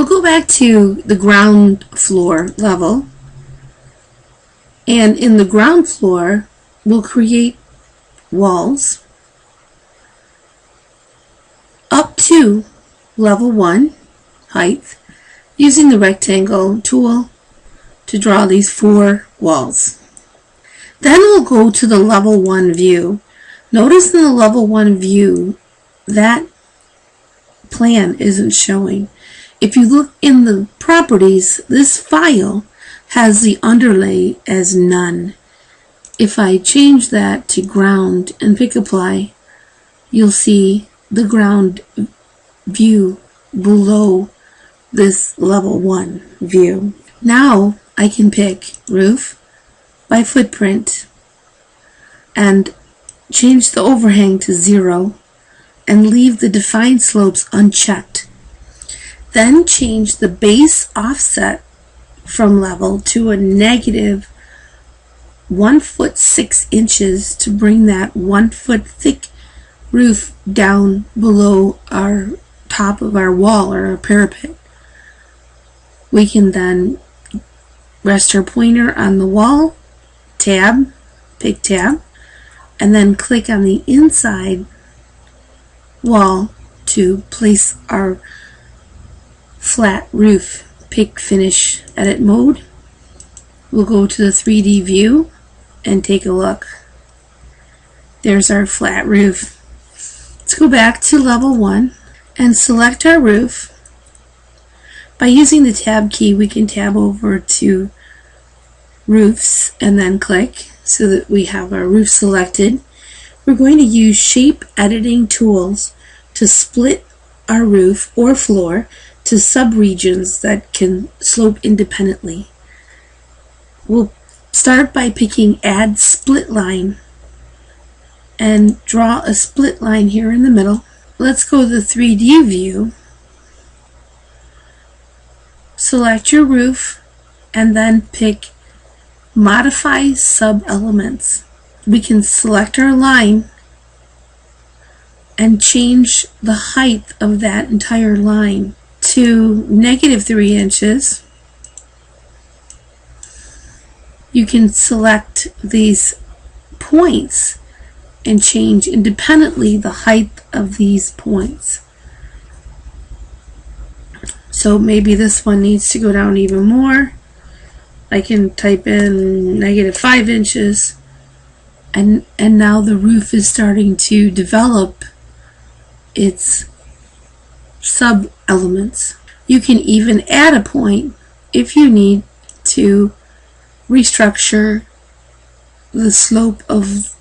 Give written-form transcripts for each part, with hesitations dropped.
We'll go back to the ground floor level, and in the ground floor we'll create walls up to level 1 height using the rectangle tool to draw these 4 walls. Then we'll go to the level 1 view. Notice in the level 1 view that plan isn't showing. If you look in the properties, this file has the underlay as none. If I change that to ground and pick apply, you'll see the ground view below this level 1 view. Now I can pick roof by footprint and change the overhang to 0 and leave the define slopes unchecked. Then change the base offset from level to a negative 1 foot 6 inches to bring that 1 foot thick roof down below our top of our wall or our parapet. We can then rest our pointer on the wall, tab, pick tab, and then click on the inside wall to place our flat roof. Pick finish edit mode. We'll go to the 3D view and take a look. There's our flat roof. Let's go back to level 1 and select our roof. By using the tab key, we can tab over to roofs and then click so that we have our roof selected. We're going to use shape editing tools to split our roof or floor to subregions that can slope independently. We'll start by picking add split line and draw a split line here in the middle. Let's go to the 3D view. Select your roof and then pick modify sub-elements. We can select our line and change the height of that entire line to -3 inches. You can select these points and change independently the height of these points. So maybe this one needs to go down even more. I can type in -5 inches, and now the roof is starting to develop its sub-elements. You can even add a point if you need to restructure the slope of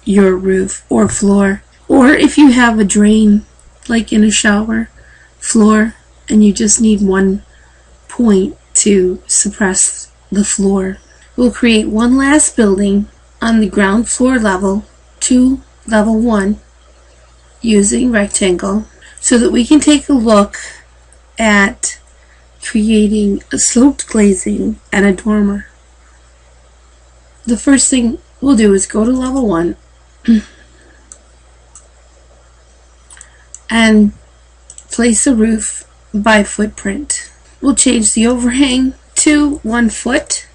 your roof or floor, or if you have a drain like in a shower floor and you just need one point to suppress the floor. We'll create one last building on the ground floor level to level 1 using rectangle so that we can take a look at creating a sloped glazing and a dormer. The first thing we'll do is go to level 1 and place a roof by footprint. We'll change the overhang to 1 foot,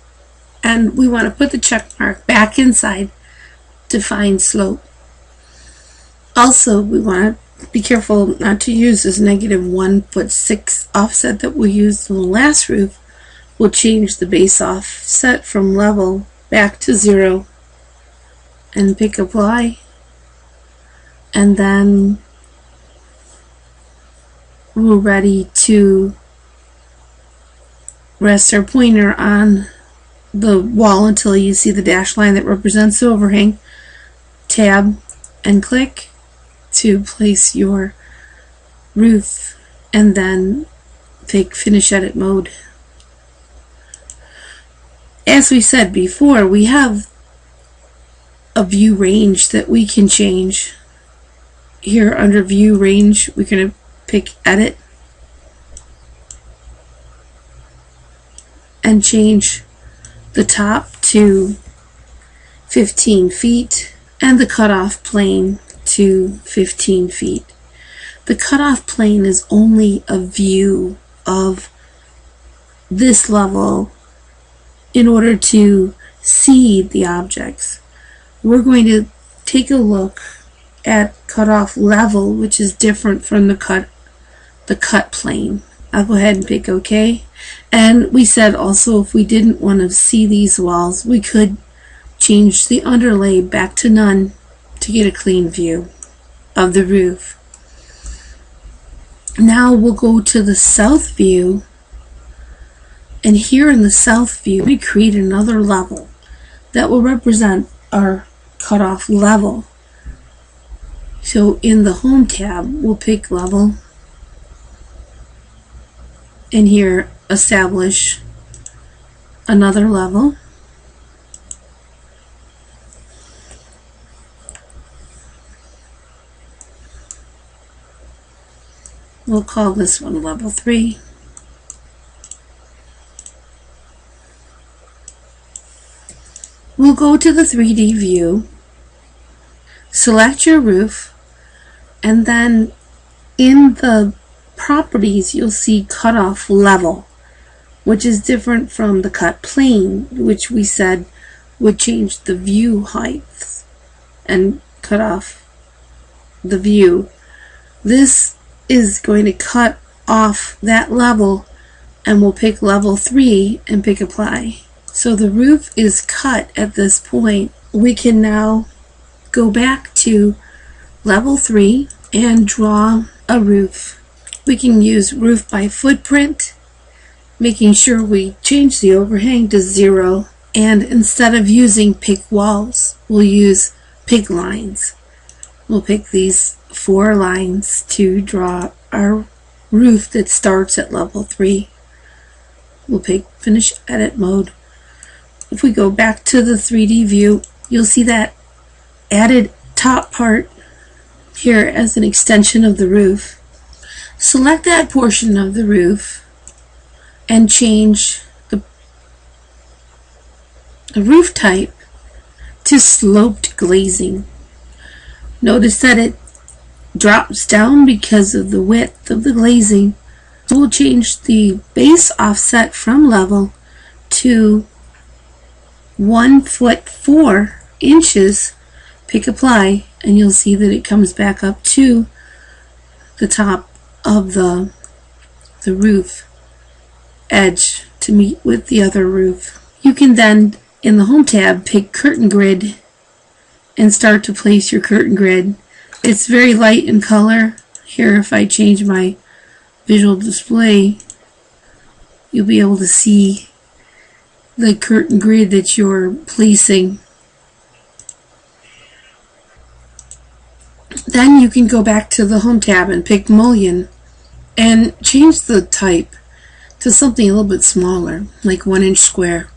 and we want to put the check mark back inside define slope. Also, we want to be careful not to use this -1 foot 6 offset that we used in the last roof. We'll change the base offset from level back to 0 and pick apply, and then we're ready to rest our pointer on the wall until you see the dashed line that represents the overhang. Tab and click to place your roof, and then pick finish edit mode. As we said before, we have a view range that we can change. Here under view range, we're going to pick edit and change the top to 15 feet and the cutoff plane to 15 feet. The cutoff plane is only a view of this level in order to see the objects. We're going to take a look at cutoff level, which is different from the cut plane. I'll go ahead and pick OK. And we said also if we didn't want to see these walls, we could change the underlay back to none to get a clean view of the roof. Now we'll go to the south view, and here in the south view we create another level that will represent our cutoff level. So in the Home tab we'll pick level, and here establish another level. We'll call this one level 3. We'll go to the 3D view, select your roof, and then in the properties you'll see cutoff level, which is different from the cut plane, which we said would change the view height and cut off the view. This is going to cut off that level, and we'll pick level 3 and pick apply. So the roof is cut at this point. We can now go back to level 3 and draw a roof. We can use roof by footprint, making sure we change the overhang to 0, and instead of using pick walls, we'll use pick lines. We'll pick these 4 lines to draw our roof that starts at level 3. We'll pick finish edit mode. If we go back to the 3D view, you'll see that added top part here as an extension of the roof. Select that portion of the roof and change the roof type to sloped glazing. Notice that it drops down because of the width of the glazing. We'll change the base offset from level to 1 foot 4 inches. Pick apply, and you'll see that it comes back up to the top of the roof edge to meet with the other roof. You can then, in the Home tab, pick curtain grid and start to place your curtain grid. It's very light in color. Here, if I change my visual display, you'll be able to see the curtain grid that you're placing. Then you can go back to the Home tab and pick mullion and change the type to something a little bit smaller, like 1 inch square,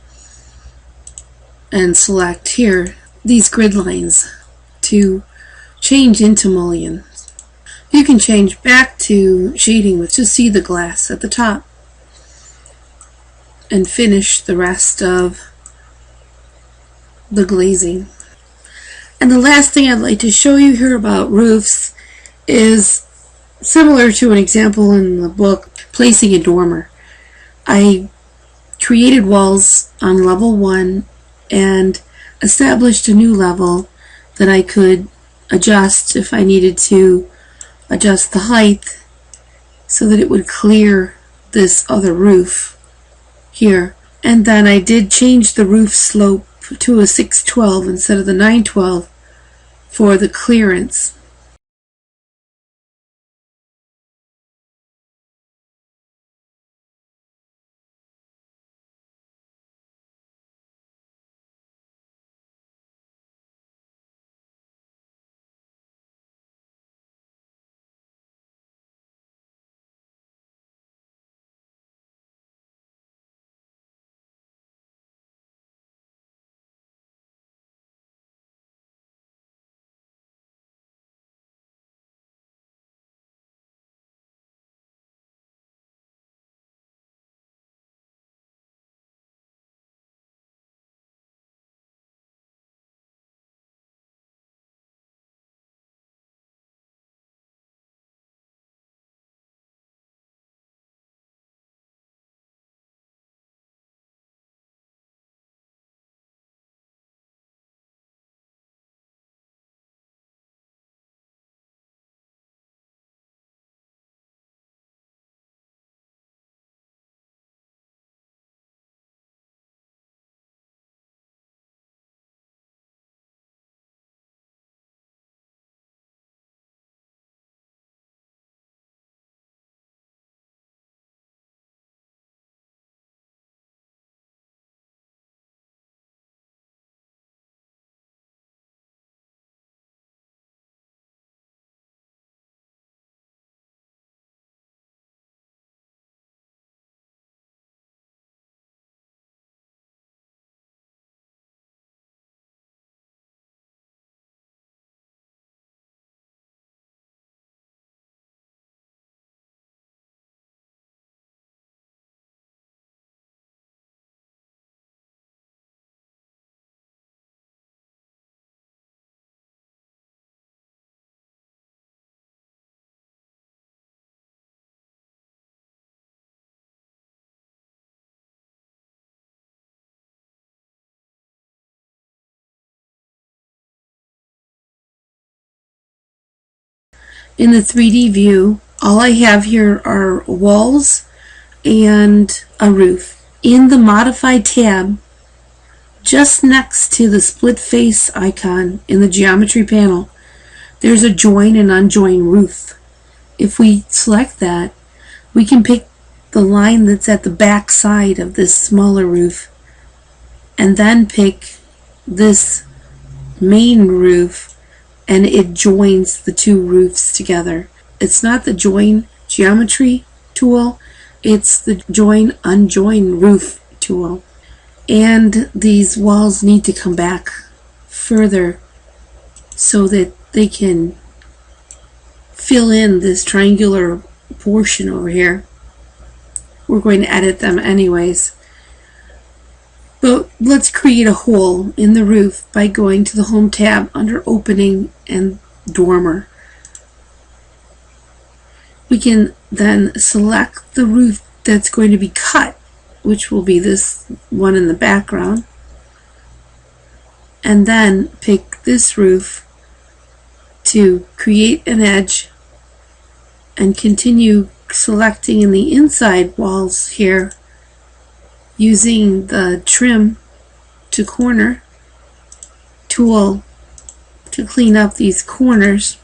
and select here these grid lines to change into mullion. You can change back to shading to see the glass at the top and finish the rest of the glazing. And the last thing I'd like to show you here about roofs is similar to an example in the book, placing a dormer. I created walls on level 1 and established a new level that I could adjust if I needed to adjust the height so that it would clear this other roof here. And then I did change the roof slope to a 612 instead of the 912 for the clearance. In the 3D view, all I have here are walls and a roof. In the Modify tab, just next to the split face icon in the geometry panel, there's a join and unjoin roof. If we select that, we can pick the line that's at the back side of this smaller roof and then pick this main roof, and it joins the two roofs together. It's not the join geometry tool, it's the join unjoin roof tool. And these walls need to come back further so that they can fill in this triangular portion over here. We're going to edit them anyways. But let's create a hole in the roof by going to the Home tab under Opening and Dormer. We can then select the roof that's going to be cut, which will be this one in the background, and then pick this roof to create an edge and continue selecting in the inside walls here using the Trim to Corner tool to clean up these corners.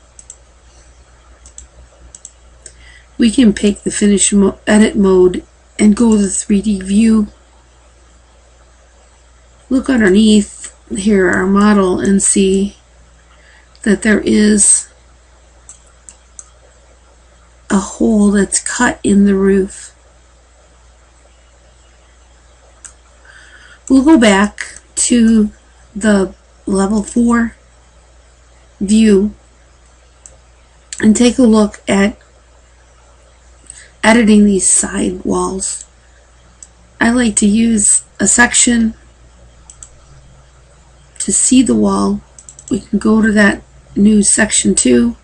We can pick the Finish Edit mode and go to the 3D view. Look underneath here our model and see that there is a hole that's cut in the roof. We'll go back to the level 4 view and take a look at editing these side walls. I like to use a section to see the wall. We can go to that new section 2,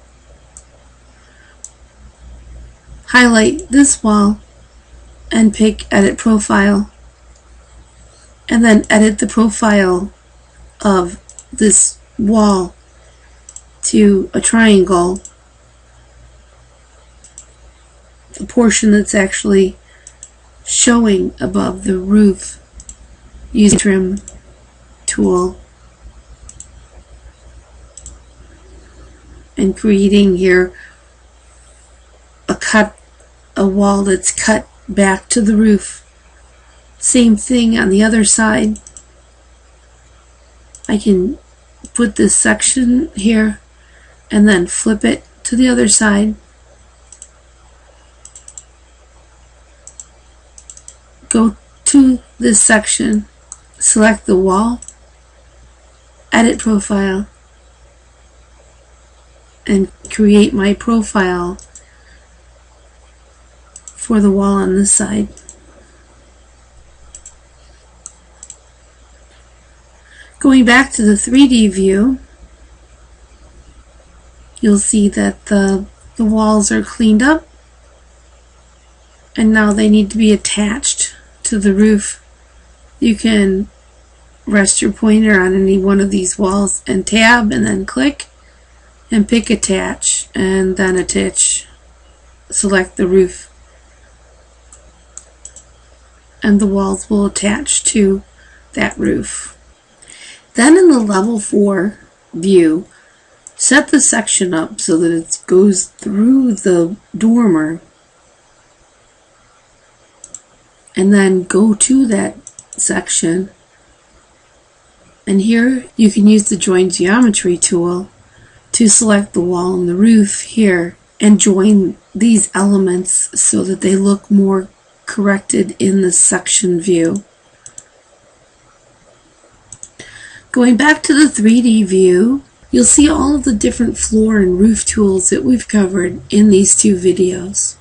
highlight this wall and pick Edit Profile, and then edit the profile of this wall to a triangle, the portion that's actually showing above the roof, using Trim tool and creating here a wall that's cut back to the roof. Same thing on the other side. I can put this section here and then flip it to the other side. Go to this section, select the wall, Edit Profile, and create my profile for the wall on this side. Going back to the 3D view, you'll see that the walls are cleaned up, and now they need to be attached to the roof. You can rest your pointer on any one of these walls and tab and then click and pick Attach, and then attach, select the roof, and the walls will attach to that roof. Then in the level 4 view, set the section up so that it goes through the dormer, and then go to that section, and here you can use the Join Geometry tool to select the wall and the roof here and join these elements so that they look more corrected in the section view. Going back to the 3D view, you'll see all of the different floor and roof tools that we've covered in these two videos.